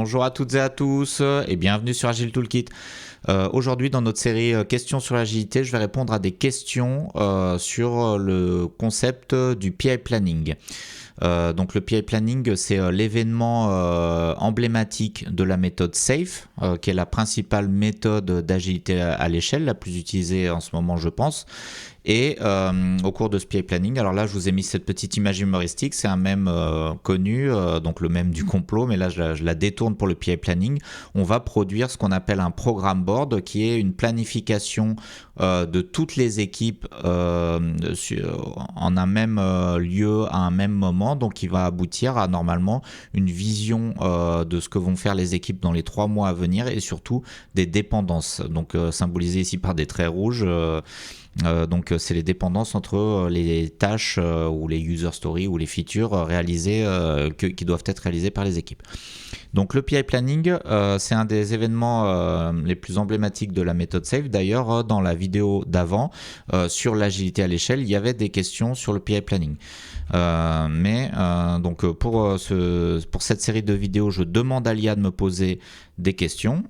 Bonjour à toutes et à tous et bienvenue sur Agile Toolkit. Aujourd'hui dans notre série questions sur l'agilité, je vais répondre à des questions sur le concept du PI Planning. Donc le PI Planning, c'est l'événement emblématique de la méthode SAFe, qui est la principale méthode d'agilité à l'échelle, la plus utilisée en ce moment je pense. Et au cours de ce PI Planning, alors là je vous ai mis cette petite image humoristique, c'est un mème connu, donc le mème du complot, mais là je la détourne pour le PI Planning. On va produire ce qu'on appelle un programme board, qui est une planification de toutes les équipes en un même lieu, à un même moment, donc qui va aboutir à normalement une vision de ce que vont faire les équipes dans les 3 mois à venir et surtout des dépendances, donc symbolisées ici par des traits rouges. Donc c'est les dépendances entre les tâches ou les user stories ou les features réalisées qui doivent être réalisées par les équipes. Donc le PI Planning, c'est un des événements les plus emblématiques de la méthode SAFe. D'ailleurs, dans la vidéo d'avant sur l'agilité à l'échelle, il y avait des questions sur le PI Planning. Donc pour cette série de vidéos, je demande à l'IA de me poser des questions.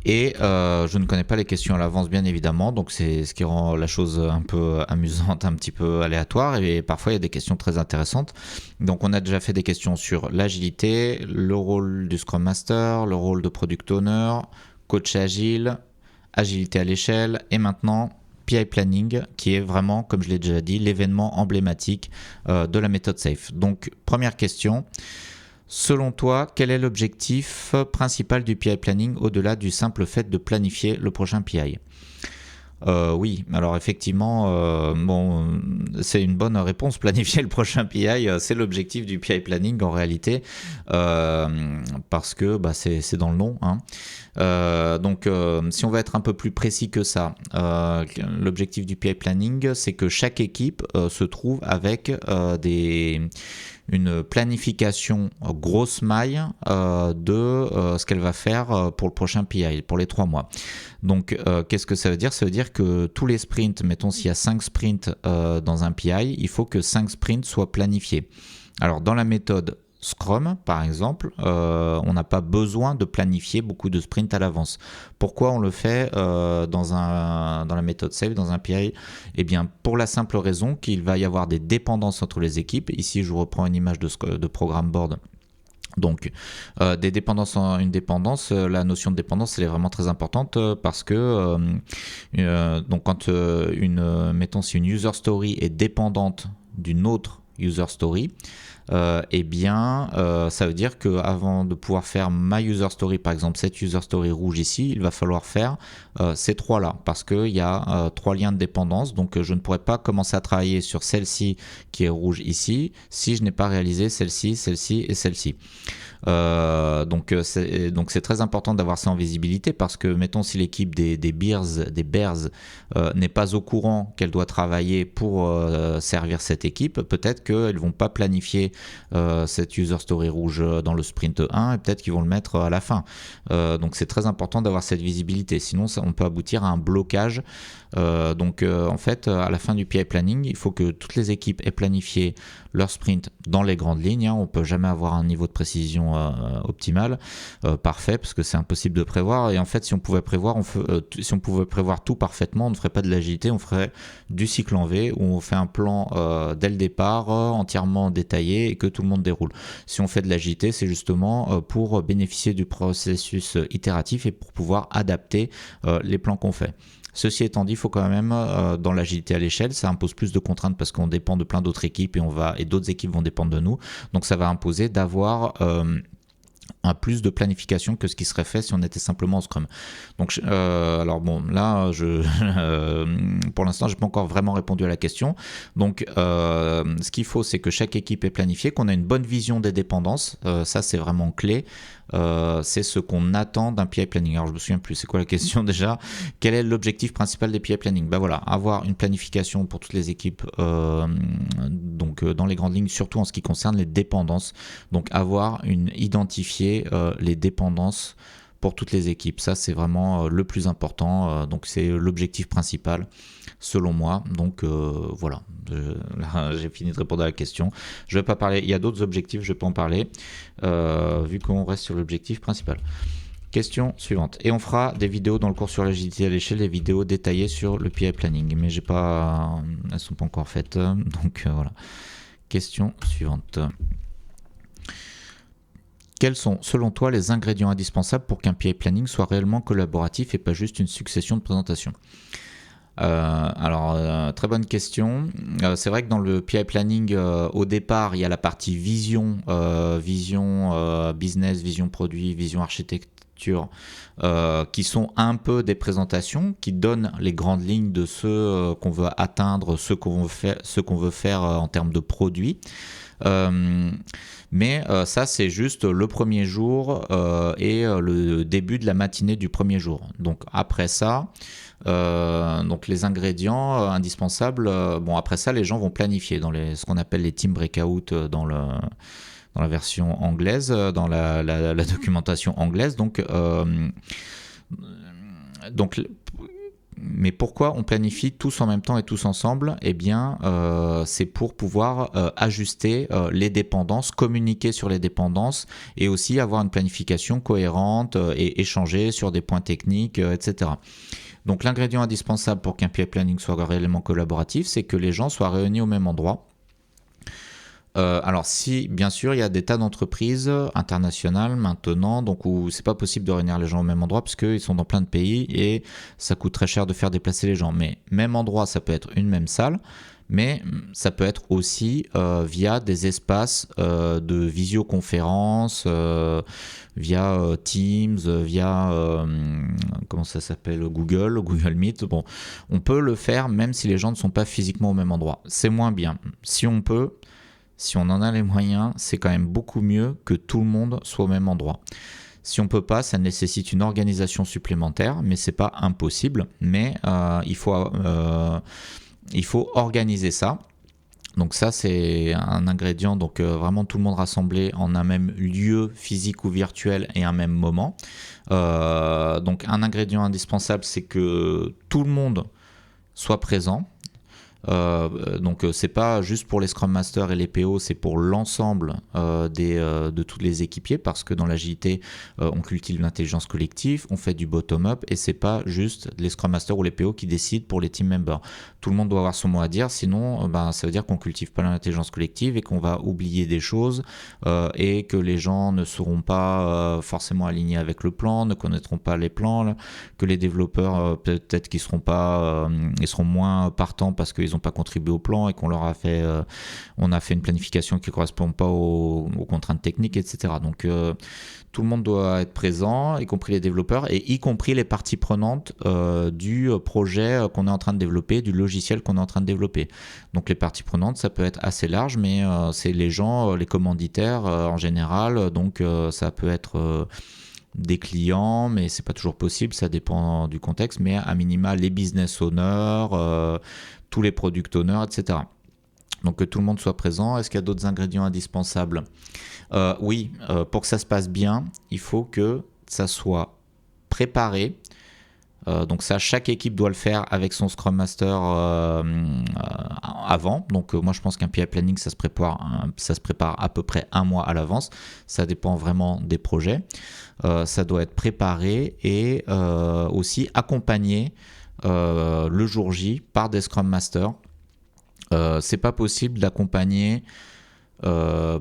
Et je ne connais pas les questions à l'avance, bien évidemment, donc c'est ce qui rend la chose un peu amusante, un petit peu aléatoire, et parfois il y a des questions très intéressantes. Donc on a déjà fait des questions sur l'agilité, le rôle du Scrum Master, le rôle de Product Owner, coach agile, agilité à l'échelle, et maintenant PI Planning, qui est vraiment, comme je l'ai déjà dit, l'événement emblématique de la méthode SAFe. Donc première question. Selon toi, quel est l'objectif principal du PI Planning au-delà du simple fait de planifier le prochain PI ? Oui, alors effectivement, c'est une bonne réponse. Planifier le prochain PI, c'est l'objectif du PI Planning en réalité, parce que c'est dans le nom. Donc, si on veut être un peu plus précis que ça, l'objectif du PI Planning, c'est que chaque équipe se trouve avec une planification grosse maille de ce qu'elle va faire pour le prochain PI, pour les 3 mois. Donc, qu'est-ce que ça veut dire ? Ça veut dire que tous les sprints, mettons s'il y a 5 sprints dans un PI, il faut que 5 sprints soient planifiés. Alors, dans la méthode Scrum, par exemple, on n'a pas besoin de planifier beaucoup de sprints à l'avance. Pourquoi on le fait dans la méthode SAFe, dans un PI ? Eh bien, pour la simple raison qu'il va y avoir des dépendances entre les équipes. Ici, je vous reprends une image de programme board. Donc, des dépendances en une dépendance, la notion de dépendance, elle est vraiment très importante parce que donc quand mettons si une user story est dépendante d'une autre user story, eh bien ça veut dire qu'avant de pouvoir faire ma user story, par exemple cette user story rouge ici, il va falloir faire ces 3 là parce qu'il y a 3 liens de dépendance, donc je ne pourrais pas commencer à travailler sur celle-ci qui est rouge ici si je n'ai pas réalisé celle-ci, celle-ci et celle-ci. Donc c'est très important d'avoir ça en visibilité parce que mettons si l'équipe des bears n'est pas au courant qu'elle doit travailler pour servir cette équipe, peut-être qu'elles vont pas planifier cette user story rouge dans le sprint 1 et peut-être qu'ils vont le mettre à la fin. Donc c'est très important d'avoir cette visibilité, sinon on peut aboutir à un blocage. En fait, à la fin du PI Planning, il faut que toutes les équipes aient planifié leur sprint dans les grandes lignes. On ne peut jamais avoir un niveau de précision optimal, parfait, parce que c'est impossible de prévoir. Et en fait, si on pouvait prévoir tout parfaitement, on ne ferait pas de l'agilité, on ferait du cycle en V, où on fait un plan dès le départ, entièrement détaillé, et que tout le monde déroule. Si on fait de l'agilité, c'est justement pour bénéficier du processus itératif et pour pouvoir adapter les plans qu'on fait. Ceci étant dit, il faut quand même, dans l'agilité à l'échelle, ça impose plus de contraintes parce qu'on dépend de plein d'autres équipes et d'autres équipes vont dépendre de nous. Donc ça va imposer d'avoir un plus de planification que ce qui serait fait si on était simplement en Scrum. Donc, alors bon, là, pour l'instant, j'ai pas encore vraiment répondu à la question. Donc, ce qu'il faut, c'est que chaque équipe est planifiée, qu'on a une bonne vision des dépendances. Ça, c'est vraiment clé. C'est ce qu'on attend d'un PI Planning. Alors, je me souviens plus, c'est quoi la question déjà ? Quel est l'objectif principal des PI Planning ? Ben voilà, avoir une planification pour toutes les équipes, dans les grandes lignes, surtout en ce qui concerne les dépendances. Donc, identifier les dépendances pour toutes les équipes. Ça, c'est vraiment le plus important. Donc, c'est l'objectif principal, selon moi. Donc, voilà. Là, j'ai fini de répondre à la question. Je vais pas parler. Il y a d'autres objectifs, je peux en parler, vu qu'on reste sur l'objectif principal. Question suivante. Et on fera des vidéos dans le cours sur l'agilité à l'échelle, des vidéos détaillées sur le PI planning. Mais elles sont pas encore faites. Donc, voilà. Question suivante. Quels sont, selon toi, les ingrédients indispensables pour qu'un PI planning soit réellement collaboratif et pas juste une succession de présentations ? Très bonne question. C'est vrai que dans le PI planning, au départ, il y a la partie vision business, vision produit, vision architecture, qui sont un peu des présentations, qui donnent les grandes lignes de ce qu'on veut atteindre, ce qu'on veut faire en termes de produits. Mais ça, c'est juste le premier jour et le début de la matinée du premier jour. Donc après ça, donc les ingrédients indispensables, après ça, les gens vont planifier dans ce qu'on appelle les team breakout dans la version anglaise, dans la documentation anglaise. Mais pourquoi on planifie tous en même temps et tous ensemble ? Eh bien, c'est pour pouvoir ajuster les dépendances, communiquer sur les dépendances et aussi avoir une planification cohérente et échanger sur des points techniques, etc. Donc l'ingrédient indispensable pour qu'un PI planning soit réellement collaboratif, c'est que les gens soient réunis au même endroit. Alors si bien sûr il y a des tas d'entreprises internationales maintenant donc où c'est pas possible de réunir les gens au même endroit parce qu'ils sont dans plein de pays et ça coûte très cher de faire déplacer les gens, mais même endroit, ça peut être une même salle, mais ça peut être aussi via des espaces de visioconférence, via Teams, via comment ça s'appelle, Google Meet. Bon, on peut le faire même si les gens ne sont pas physiquement au même endroit. C'est moins bien. Si on en a les moyens, c'est quand même beaucoup mieux que tout le monde soit au même endroit. Si on ne peut pas, ça nécessite une organisation supplémentaire, mais ce n'est pas impossible. Mais il faut organiser ça. Donc ça, c'est un ingrédient, donc vraiment tout le monde rassemblé en un même lieu physique ou virtuel et un même moment. Donc un ingrédient indispensable, c'est que tout le monde soit présent. Donc c'est pas juste pour les Scrum Masters et les PO, c'est pour l'ensemble de tous les équipiers, parce que dans l'agilité on cultive l'intelligence collective, on fait du bottom-up et c'est pas juste les Scrum Masters ou les PO qui décident pour les team members. Tout le monde doit avoir son mot à dire, sinon ça veut dire qu'on cultive pas l'intelligence collective et qu'on va oublier des choses et que les gens ne seront pas forcément alignés avec le plan, ne connaîtront pas les plans, là, que les développeurs peut-être qu'ils seront pas, ils seront moins partants parce qu'ils n'ont pas contribué au plan et qu'on leur a fait, on a fait une planification qui ne correspond pas aux contraintes techniques, etc. Donc tout le monde doit être présent, y compris les développeurs et y compris les parties prenantes du projet qu'on est en train de développer, du logiciel qu'on est en train de développer. Donc les parties prenantes, ça peut être assez large, mais c'est les gens, les commanditaires en général. Donc ça peut être des clients, mais c'est pas toujours possible, ça dépend du contexte, mais à minima les business owners, tous les product owners, etc. Donc que tout le monde soit présent. Est-ce qu'il y a d'autres ingrédients indispensables ? Oui, pour que ça se passe bien, il faut que ça soit préparé. Donc ça, chaque équipe doit le faire avec son Scrum Master avant. Donc moi je pense qu'un PI planning ça se prépare à peu près un mois à l'avance. Ça dépend vraiment des projets. Ça doit être préparé et aussi accompagné le jour J par des Scrum Masters. C'est pas possible d'accompagner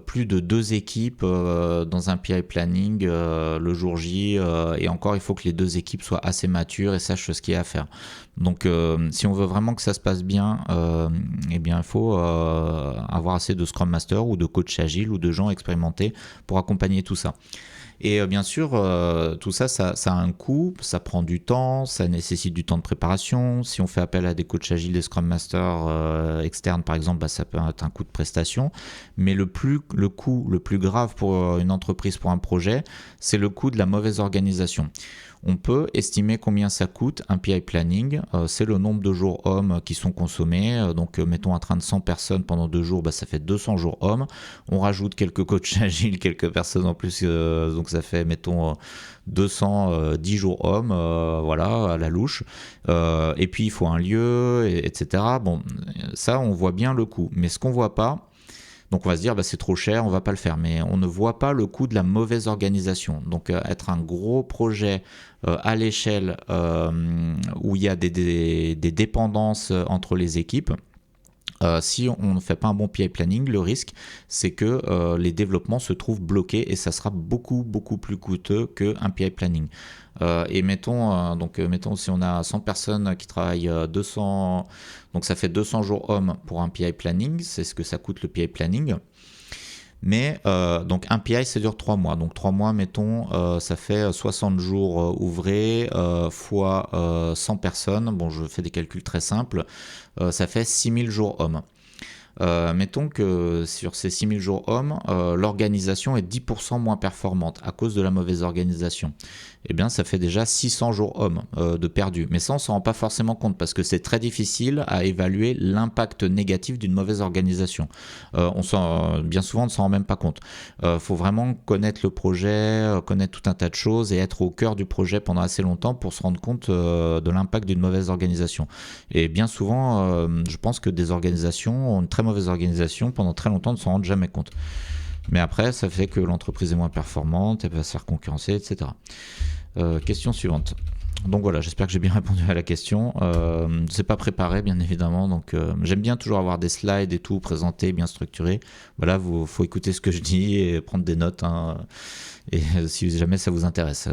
plus de 2 équipes dans un PI planning le jour J et encore il faut que les 2 équipes soient assez matures et sachent ce qu'il y a à faire. Donc si on veut vraiment que ça se passe bien, eh bien il faut avoir assez de Scrum Master ou de coach agile ou de gens expérimentés pour accompagner tout ça. Et bien sûr, tout ça, ça a un coût, ça prend du temps, ça nécessite du temps de préparation. Si on fait appel à des coachs agiles, des Scrum Masters externes, par exemple, ça peut être un coût de prestation. Mais le coût le plus grave pour une entreprise, pour un projet, c'est le coût de la mauvaise organisation. On peut estimer combien ça coûte un PI planning, c'est le nombre de jours hommes qui sont consommés, donc mettons un train de 100 personnes pendant 2 jours, ça fait 200 jours hommes, on rajoute quelques coachs agiles, quelques personnes en plus, donc ça fait mettons 210 jours hommes, voilà, à la louche, et puis il faut un lieu, etc. Bon, ça on voit bien le coût, mais ce qu'on voit pas, donc on va se dire c'est trop cher, on va pas le faire, mais on ne voit pas le coût de la mauvaise organisation. Donc être un gros projet à l'échelle où il y a des dépendances entre les équipes, si on ne fait pas un bon PI planning, le risque c'est que les développements se trouvent bloqués et ça sera beaucoup plus coûteux qu'un PI planning. Et mettons si on a 100 personnes qui travaillent 200, donc ça fait 200 jours hommes pour un PI planning, c'est ce que ça coûte le PI planning. Mais donc un PI ça dure 3 mois, donc 3 mois mettons ça fait 60 jours ouvrés fois 100 personnes, bon je fais des calculs très simples, ça fait 6000 jours hommes. Mettons que sur ces 6000 jours hommes, l'organisation est 10% moins performante à cause de la mauvaise organisation. Eh bien, ça fait déjà 600 jours hommes de perdu. Mais ça, on ne s'en rend pas forcément compte parce que c'est très difficile à évaluer l'impact négatif d'une mauvaise organisation. Bien souvent, on ne s'en rend même pas compte. Faut vraiment connaître le projet, connaître tout un tas de choses et être au cœur du projet pendant assez longtemps pour se rendre compte de l'impact d'une mauvaise organisation. Et bien souvent, je pense que des organisations ont une très mauvaise organisation pendant très longtemps ne s'en rendent jamais compte. Mais après, ça fait que l'entreprise est moins performante, elle va se faire concurrencer, etc. Question suivante. Donc voilà, j'espère que j'ai bien répondu à la question. C'est pas préparé, bien évidemment, donc j'aime bien toujours avoir des slides et tout présentés, bien structurés. Voilà, faut écouter ce que je dis et prendre des notes, hein, et si jamais ça vous intéresse,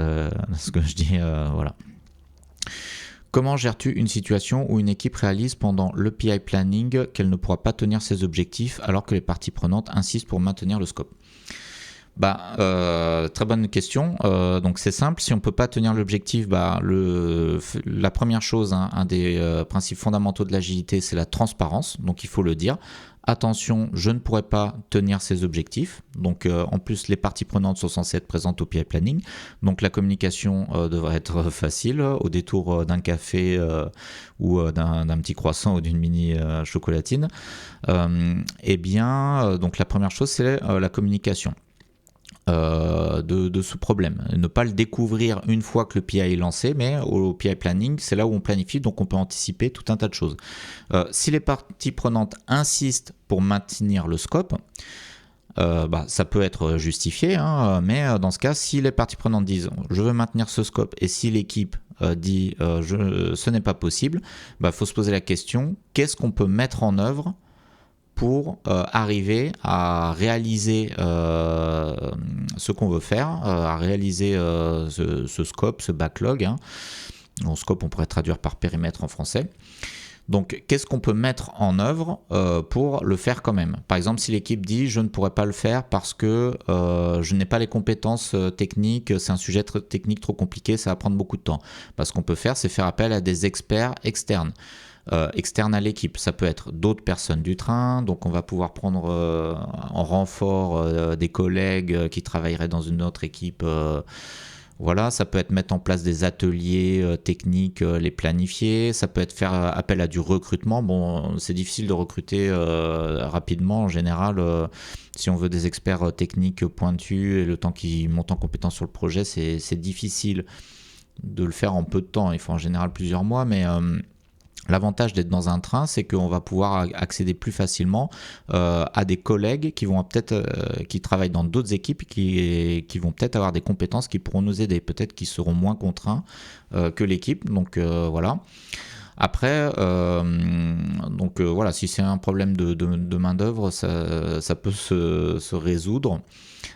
ce que je dis, voilà. Comment gères-tu une situation où une équipe réalise pendant le PI planning qu'elle ne pourra pas tenir ses objectifs alors que les parties prenantes insistent pour maintenir le scope ? Très bonne question. Donc c'est simple, si on ne peut pas tenir l'objectif, la première chose, un des principes fondamentaux de l'agilité, c'est la transparence, donc il faut le dire. Attention, je ne pourrai pas tenir ces objectifs. Donc en plus, les parties prenantes sont censées être présentes au PI planning. Donc la communication devrait être facile, au détour d'un café ou d'un petit croissant ou d'une mini chocolatine. Donc la première chose, c'est la communication de ce problème. Ne pas le découvrir une fois que le PI est lancé, mais au PI planning, c'est là où on planifie, donc on peut anticiper tout un tas de choses. Si les parties prenantes insistent pour maintenir le scope, ça peut être justifié, hein, mais dans ce cas, si les parties prenantes disent « je veux maintenir ce scope » et si l'équipe dit « ce n'est pas possible », faut se poser la question « qu'est-ce qu'on peut mettre en œuvre » pour arriver à réaliser ce qu'on veut faire, à réaliser ce scope, ce backlog. Hein. Bon, scope, on pourrait traduire par périmètre en français. Donc, qu'est-ce qu'on peut mettre en œuvre pour le faire quand même ? Par exemple, si l'équipe dit « je ne pourrais pas le faire parce que je n'ai pas les compétences techniques, c'est un sujet technique trop compliqué, ça va prendre beaucoup de temps. » Ce qu'on peut faire, c'est faire appel à des experts externes. Externe à l'équipe. Ça peut être d'autres personnes du train, donc on va pouvoir prendre en renfort des collègues qui travailleraient dans une autre équipe. Voilà, ça peut être mettre en place des ateliers techniques, les planifier. Ça peut être faire appel à du recrutement. Bon, c'est difficile de recruter rapidement en général. Si on veut des experts techniques pointus et le temps qu'ils montent en compétence sur le projet, c'est difficile de le faire en peu de temps. Il faut en général plusieurs mois, mais l'avantage d'être dans un train, c'est qu'on va pouvoir accéder plus facilement à des collègues qui vont qui travaillent dans d'autres équipes, qui vont peut-être avoir des compétences qui pourront nous aider, peut-être qu'ils seront moins contraints que l'équipe. Donc voilà. Après, voilà, si c'est un problème de main-d'œuvre, ça peut se résoudre.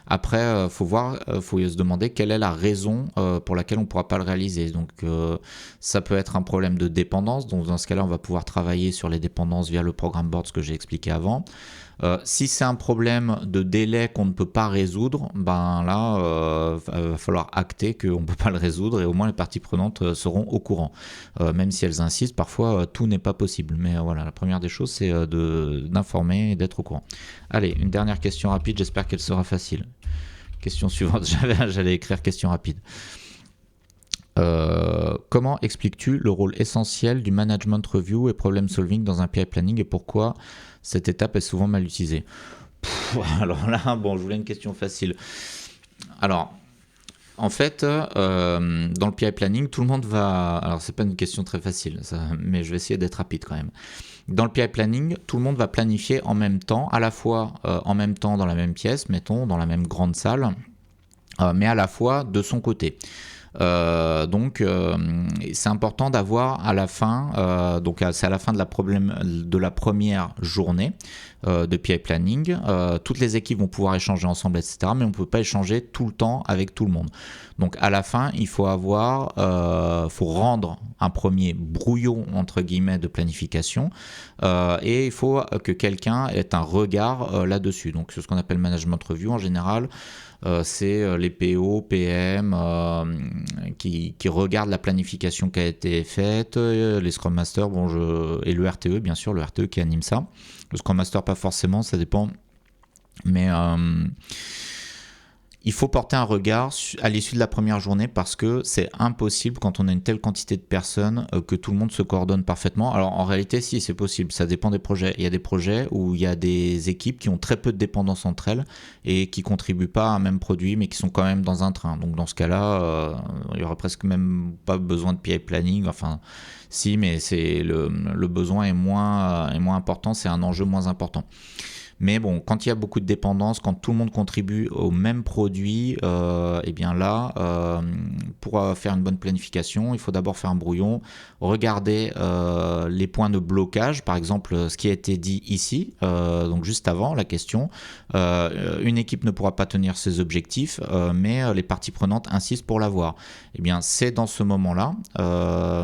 Après, faut se demander quelle est la raison pour laquelle on ne pourra pas le réaliser. Donc, ça peut être un problème de dépendance. Donc, dans ce cas-là, on va pouvoir travailler sur les dépendances via le programme board, ce que j'ai expliqué avant. Si c'est un problème de délai qu'on ne peut pas résoudre, ben là, va falloir acter qu'on ne peut pas le résoudre et au moins les parties prenantes seront au courant. Même si elles insistent, parfois tout n'est pas possible. Mais voilà, la première des choses, c'est d'informer et d'être au courant. Allez, une dernière question rapide, j'espère qu'elle sera facile. Question suivante, j'allais écrire question rapide. Comment expliques-tu le rôle essentiel du management review et problem solving dans un PI planning et pourquoi cette étape est souvent mal utilisée? Alors là, bon, je voulais une question facile. Alors, en fait, dans le PI planning, tout le monde va... Alors, c'est pas une question très facile, ça, mais je vais essayer d'être rapide quand même. Dans le PI planning, tout le monde va planifier en même temps, à la fois en même temps dans la même pièce, mettons, dans la même grande salle, mais à la fois de son côté. Donc c'est important d'avoir à la fin, donc c'est à la fin de la première journée de PI planning, toutes les équipes vont pouvoir échanger ensemble, etc. Mais on ne peut pas échanger tout le temps avec tout le monde. Donc à la fin, il faut faut rendre un premier brouillon entre guillemets de planification et il faut que quelqu'un ait un regard là-dessus. Donc c'est ce qu'on appelle management review en général. C'est les PO, PM qui regardent la planification qui a été faite, les Scrum Masters et le RTE, bien sûr, le RTE qui anime ça. Le Scrum Master, pas forcément, ça dépend. Mais il faut porter un regard à l'issue de la première journée parce que c'est impossible quand on a une telle quantité de personnes que tout le monde se coordonne parfaitement. Alors en réalité, si, c'est possible, ça dépend des projets. Il y a des projets où il y a des équipes qui ont très peu de dépendance entre elles et qui ne contribuent pas à un même produit mais qui sont quand même dans un train. Donc dans ce cas-là, il n'y aura presque même pas besoin de PI planning. Enfin, si, mais le besoin est moins important, c'est un enjeu moins important. Mais bon, quand il y a beaucoup de dépendance, quand tout le monde contribue au même produit, et bien là, pour faire une bonne planification, il faut d'abord faire un brouillon, regarder les points de blocage, par exemple ce qui a été dit ici, donc juste avant la question, une équipe ne pourra pas tenir ses objectifs, mais les parties prenantes insistent pour l'avoir. Et bien c'est dans ce moment-là,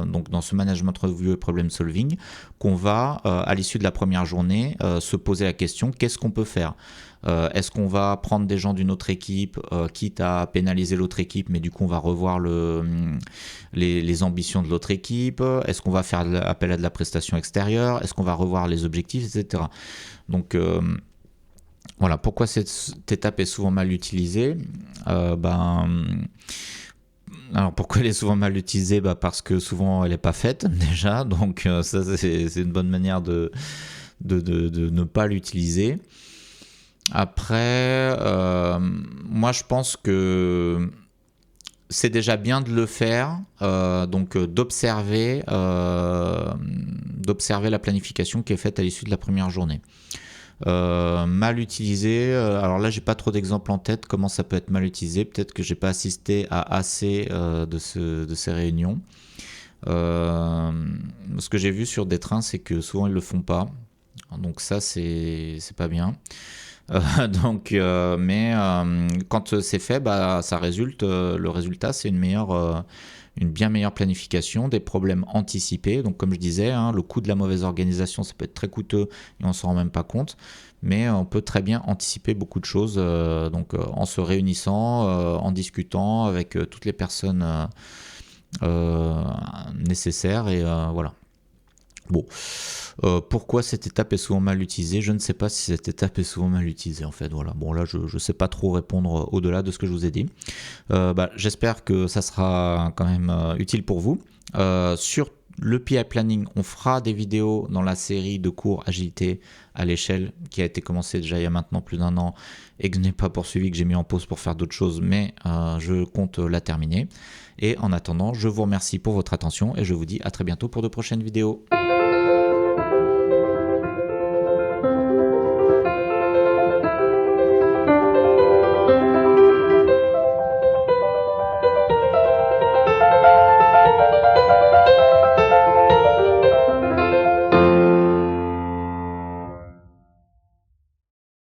donc dans ce management review et problem solving, qu'on va, à l'issue de la première journée, se poser la question, qu'est-ce qu'on peut faire ? Est-ce qu'on va prendre des gens d'une autre équipe, quitte à pénaliser l'autre équipe, mais du coup on va revoir les ambitions de l'autre équipe? Est-ce qu'on va faire appel à de la prestation extérieure? Est-ce qu'on va revoir les objectifs, etc. Donc voilà, pourquoi cette étape est souvent mal utilisée? Alors pourquoi elle est souvent mal utilisée? Parce que souvent elle n'est pas faite déjà, donc ça c'est une bonne manière de ne pas l'utiliser. Après, moi je pense que c'est déjà bien de le faire, donc d'observer la planification qui est faite à l'issue de la première journée. Mal utilisé, alors là j'ai pas trop d'exemples en tête comment ça peut être mal utilisé, peut-être que j'ai pas assisté à assez de ces réunions. Ce que j'ai vu sur des trains, c'est que souvent ils le font pas, donc ça c'est pas bien. Mais quand c'est fait, ça résulte, le résultat c'est une bien meilleure planification, des problèmes anticipés. Donc comme je disais, le coût de la mauvaise organisation, ça peut être très coûteux et on ne s'en rend même pas compte. Mais on peut très bien anticiper beaucoup de choses en se réunissant, en discutant avec toutes les personnes nécessaires. Et voilà. Bon, pourquoi cette étape est souvent mal utilisée? Je ne sais pas si cette étape est souvent mal utilisée en fait. Voilà. Bon là, je ne sais pas trop répondre au-delà de ce que je vous ai dit. J'espère que ça sera quand même utile pour vous. Sur le PI Planning, on fera des vidéos dans la série de cours agilité à l'échelle qui a été commencée déjà il y a maintenant plus d'1 an et que je n'ai pas poursuivi, que j'ai mis en pause pour faire d'autres choses, mais je compte la terminer. Et en attendant, je vous remercie pour votre attention et je vous dis à très bientôt pour de prochaines vidéos.